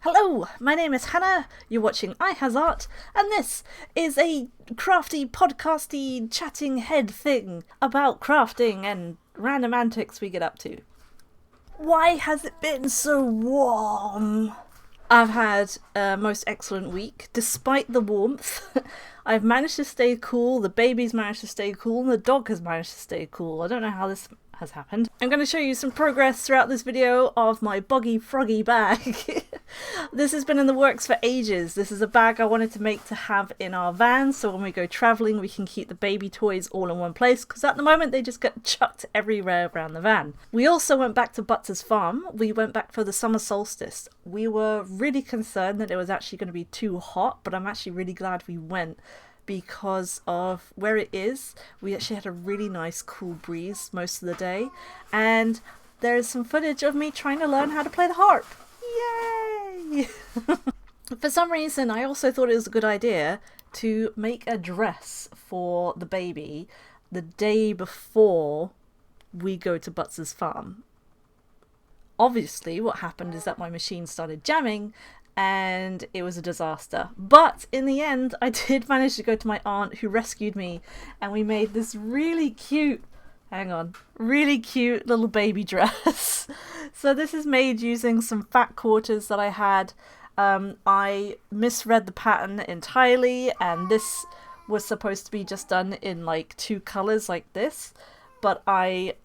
Hello, my name is Hannah, you're watching iHasArt, and this is a crafty, podcasty, chatting head thing about crafting and random antics we get up to. Why has it been so warm? I've had a most excellent week, despite the warmth. I've managed to stay cool, the baby's managed to stay cool, and the dog has managed to stay cool. I don't know how this has happened. I'm going to show you some progress throughout this video of my boggy froggy bag. This has been in the works for ages. This is a bag I wanted to make to have in our van, so when we go travelling we can keep the baby toys all in one place, because at the moment they just get chucked everywhere around the van. We also went back to Butser's farm. We went back for the summer solstice. We were really concerned that it was actually going to be too hot, but I'm actually really glad we went, because of where it is. We actually had a really nice cool breeze most of the day, and there's some footage of me trying to learn how to play the harp. Yay! For some reason I also thought it was a good idea to make a dress for the baby the day before we go to Butser's farm. Obviously what happened is that my machine started jamming and it was a disaster. But in the end, I did manage to go to my aunt, who rescued me, and we made this really cute, really cute little baby dress. So this is made using some fat quarters that I had. I misread the pattern entirely, and this was supposed to be just done in like 2 colors like this, but I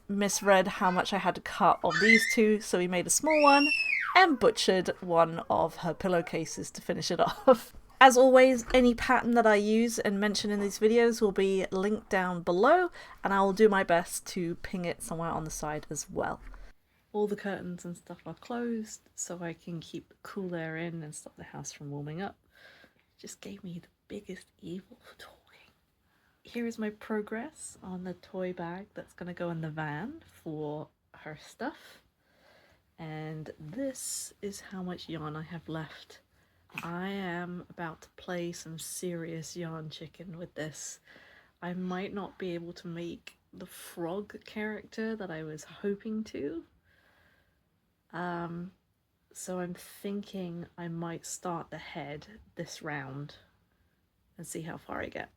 misread how much I had to cut of these 2, so we made a small one and butchered one of her pillowcases to finish it off. As always, any pattern that I use and mention in these videos will be linked down below, and I will do my best to ping it somewhere on the side as well. All the curtains and stuff are closed so I can keep the cool air in and stop the house from warming up. Just gave me the biggest evil toy. Here is my progress on the toy bag that's going to go in the van for her stuff. And this is how much yarn I have left. I am about to play some serious yarn chicken with this. I might not be able to make the frog character that I was hoping to. So I'm thinking I might start the head this round and see how far I get.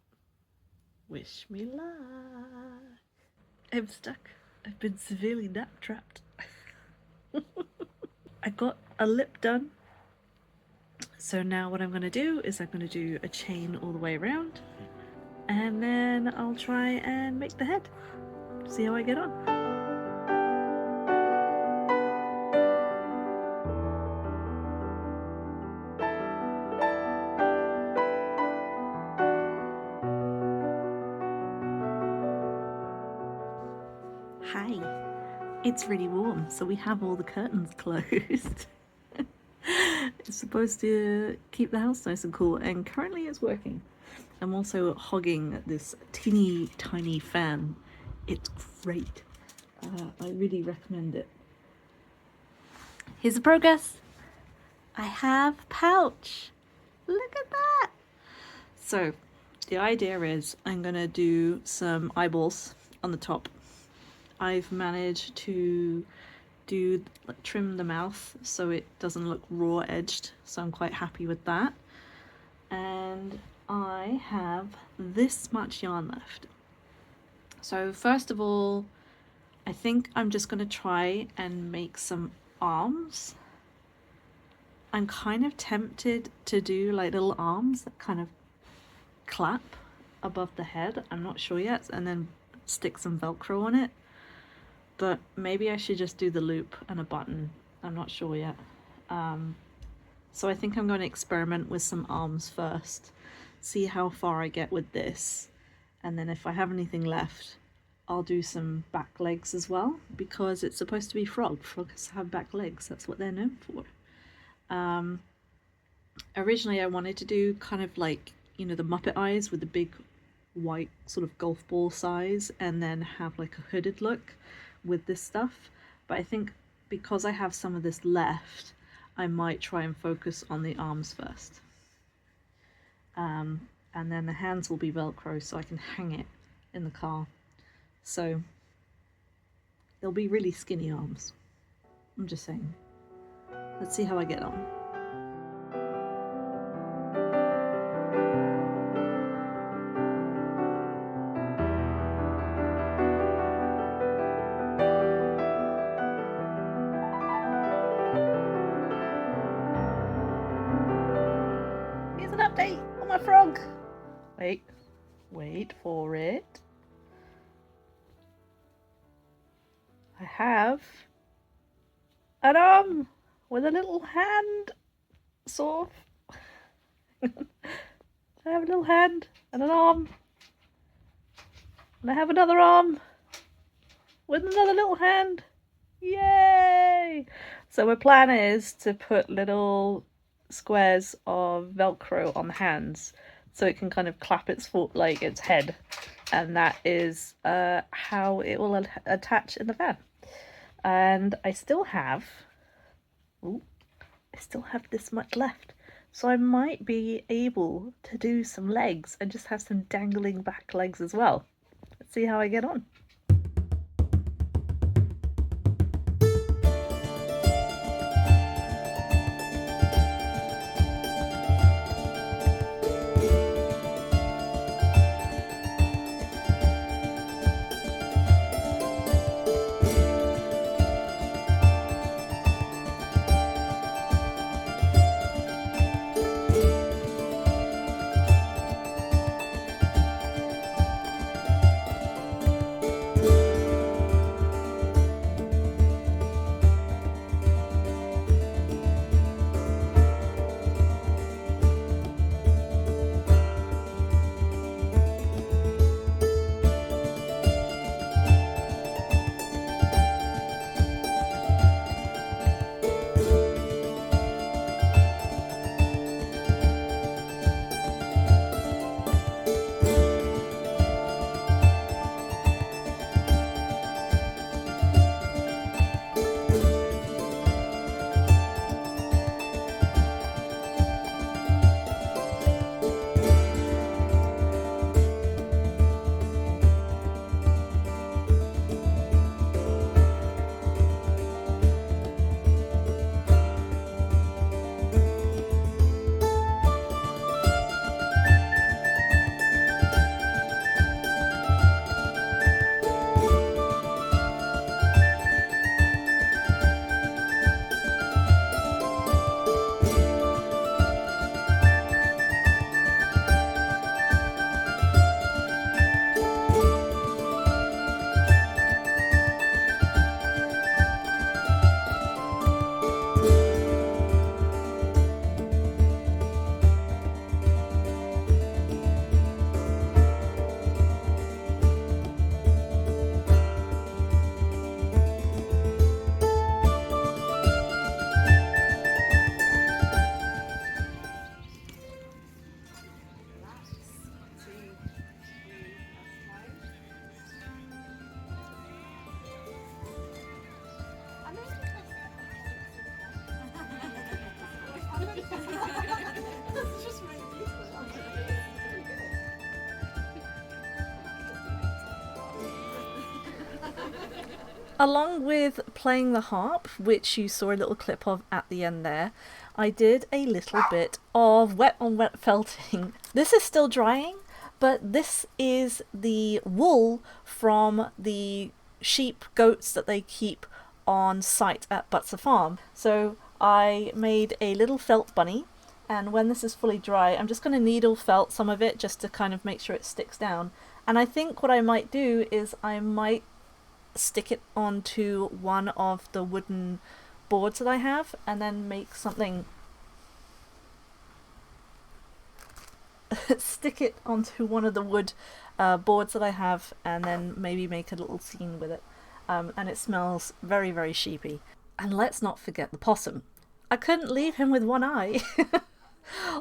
Wish me luck. I'm stuck. I've been severely nap trapped. I got a lip done, so now what I'm going to do is I'm going to do a chain all the way around, and then I'll try and make the head. See how I get on. Hi. It's really warm, so we have all the curtains closed. It's supposed to keep the house nice and cool, and currently it's working. I'm also hogging this teeny tiny fan. It's great. I really recommend it. Here's the progress. I have a pouch. Look at that. So the idea is I'm gonna do some eyeballs on the top. I've managed to trim the mouth so it doesn't look raw edged, so I'm quite happy with that. And I have this much yarn left. So first of all, I think I'm just going to try and make some arms. I'm kind of tempted to do like little arms that kind of clap above the head. I'm not sure yet, and then stick some Velcro on it. But maybe I should just do the loop and a button. I'm not sure yet. So I think I'm going to experiment with some arms first, see how far I get with this, and then if I have anything left, I'll do some back legs as well, because it's supposed to be frog. Frogs have back legs, that's what they're known for. Originally I wanted to do kind of like, you know, the Muppet eyes with the big white sort of golf ball size, and then have like a hooded look with this stuff, but I think because I have some of this left, I might try and focus on the arms first, and then the hands will be Velcro so I can hang it in the car, so they'll be really skinny arms. I'm just saying. Let's see how I get on. update on my frog. Wait for it. I have an arm with a little hand, sort of. I have a little hand and an arm. And I have another arm with another little hand. Yay! So my plan is to put little squares of Velcro on the hands so it can kind of clap its foot like its head, and that is how it will attach in the van. And I still have this much left, so I might be able to do some legs and just have some dangling back legs as well. Let's see how I get on. Along with playing the harp, which you saw a little clip of at the end there, I did a little bit of wet on wet felting. This is still drying, but this is the wool from the sheep, goats that they keep on site at Butser Farm. So I made a little felt bunny, and when this is fully dry, I'm just going to needle felt some of it just to kind of make sure it sticks down. And I think what I might do is I might stick it onto one of the wooden boards that I have, and then make something stick it onto one of the wood boards that I have, and then maybe make a little scene with it. And it smells very, very sheepy. And let's not forget the possum. I couldn't leave him with one eye.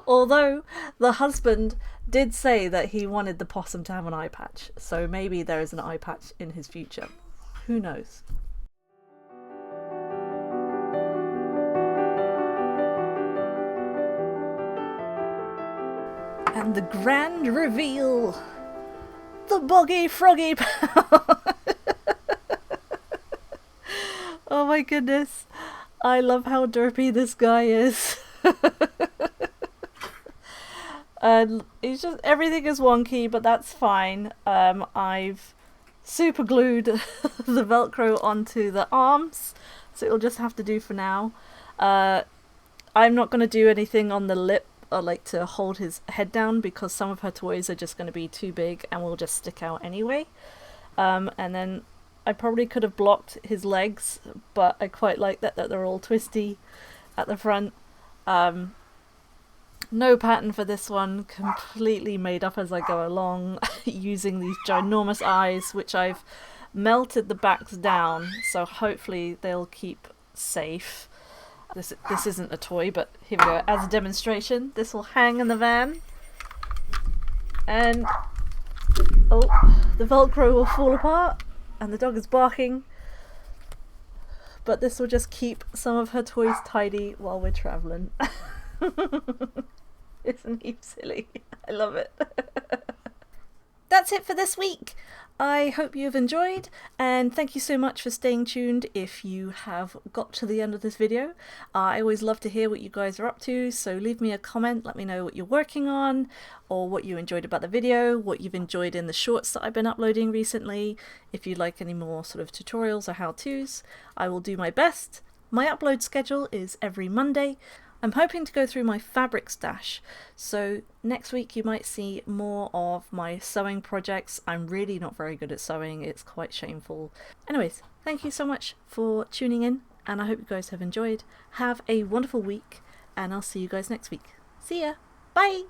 Although the husband did say that he wanted the possum to have an eye patch, so maybe there is an eye patch in his future. Who knows? And the grand reveal! The boggy froggy pal! Oh my goodness, I love how derpy this guy is. And it's just, everything is wonky, but that's fine. I've super glued the Velcro onto the arms, so it'll just have to do for now. I'm not going to do anything on the lip are like to hold his head down because some of her toys are just going to be too big and will just stick out anyway. And then I probably could have blocked his legs, but I quite like that they're all twisty at the front. No pattern for this one, completely made up as I go along, using these ginormous eyes, which I've melted the backs down, so hopefully they'll keep safe. This isn't a toy, but here we go. As a demonstration, this will hang in the van, and oh, the Velcro will fall apart, and the dog is barking. But this will just keep some of her toys tidy while we're traveling. Isn't he silly? I love it. That's it for this week. I hope you've enjoyed, and thank you so much for staying tuned if you have got to the end of this video. I always love to hear what you guys are up to, so leave me a comment, let me know what you're working on, or what you enjoyed about the video, what you've enjoyed in the shorts that I've been uploading recently. If you'd like any more sort of tutorials or how-tos, I will do my best. My upload schedule is every Monday. I'm hoping to go through my fabric stash, so next week you might see more of my sewing projects. I'm really not very good at sewing, it's quite shameful. Anyways, thank you so much for tuning in, and I hope you guys have enjoyed. Have a wonderful week, and I'll see you guys next week. See ya! Bye!